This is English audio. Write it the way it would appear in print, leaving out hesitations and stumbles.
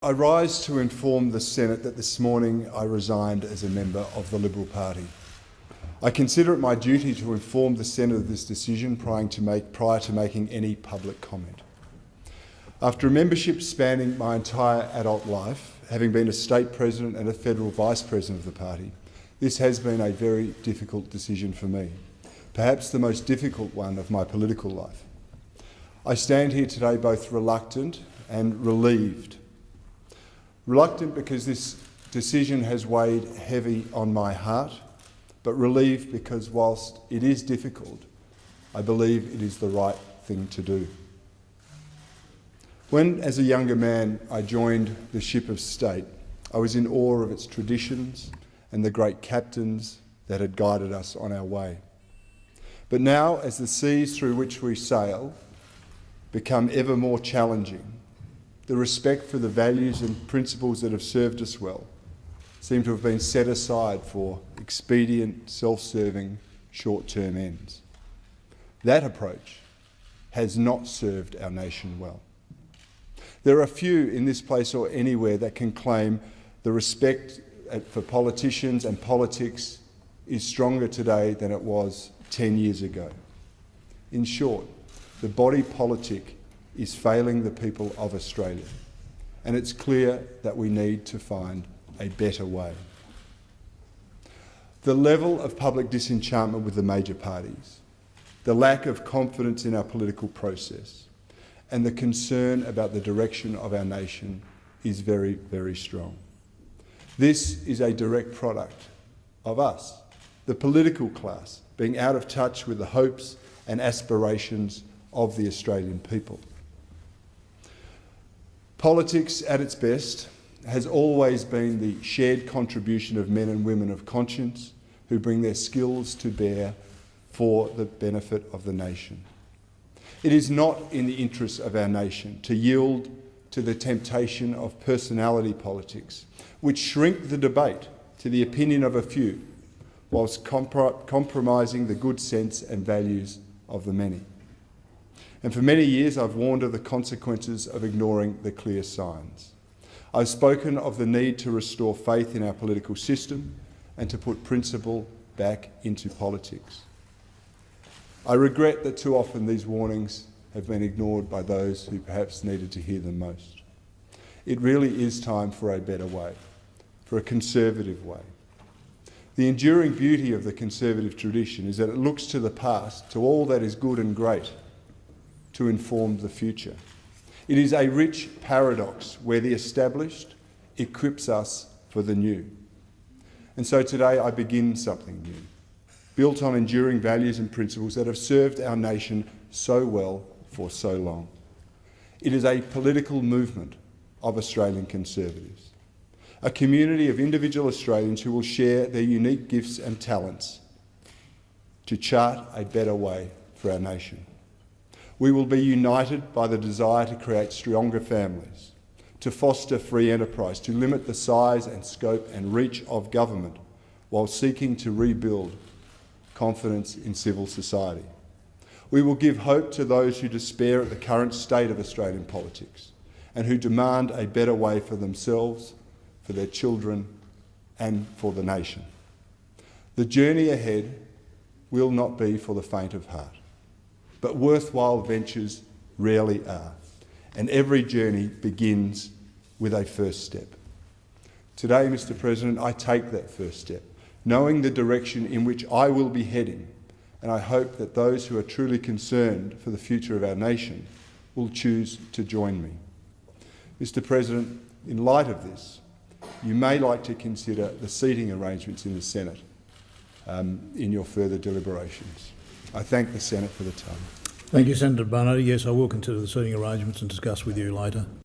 I rise to inform the Senate that this morning I resigned as a member of the Liberal Party. I consider it my duty to inform the Senate of this decision prior to making any public comment. After a membership spanning my entire adult life, having been a state president and a federal vice president of the party, this has been a very difficult decision for me, perhaps the most difficult one of my political life. I stand here today both reluctant and relieved. Reluctant because this decision has weighed heavy on my heart, but relieved because whilst it is difficult, I believe it is the right thing to do. When, as a younger man, I joined the ship of state, I was in awe of its traditions and the great captains that had guided us on our way. But now, as the seas through which we sail become ever more challenging, the respect for the values and principles that have served us well seem to have been set aside for expedient, self-serving, short-term ends. That approach has not served our nation well. There are few in this place or anywhere that can claim the respect for politicians and politics is stronger today than it was 10 years ago. In short, the body politic is failing the people of Australia, and it's clear that we need to find a better way. The level of public disenchantment with the major parties, the lack of confidence in our political process, and the concern about the direction of our nation is very, very strong. This is a direct product of us, the political class, being out of touch with the hopes and aspirations of the Australian people. Politics at its best has always been the shared contribution of men and women of conscience who bring their skills to bear for the benefit of the nation. It is not in the interests of our nation to yield to the temptation of personality politics, which shrink the debate to the opinion of a few, whilst compromising the good sense and values of the many. And for many years I've warned of the consequences of ignoring the clear signs. I've spoken of the need to restore faith in our political system and to put principle back into politics. I regret that too often these warnings have been ignored by those who perhaps needed to hear them most. It really is time for a better way, for a conservative way. The enduring beauty of the conservative tradition is that it looks to the past, to all that is good and great, to inform the future. It is a rich paradox where the established equips us for the new. And so today I begin something new, built on enduring values and principles that have served our nation so well for so long. It is a political movement of Australian conservatives, a community of individual Australians who will share their unique gifts and talents to chart a better way for our nation. We will be united by the desire to create stronger families, to foster free enterprise, to limit the size and scope and reach of government while seeking to rebuild confidence in civil society. We will give hope to those who despair at the current state of Australian politics and who demand a better way for themselves, for their children and for the nation. The journey ahead will not be for the faint of heart, but worthwhile ventures rarely are, and every journey begins with a first step. Today, Mr. President, I take that first step, knowing the direction in which I will be heading, and I hope that those who are truly concerned for the future of our nation will choose to join me. Mr. President, in light of this, you may like to consider the seating arrangements in the Senate in your further deliberations. I thank the Senate for the time. Thank you, Senator Bernardi. Yes, I will consider the seating arrangements and discuss with you later.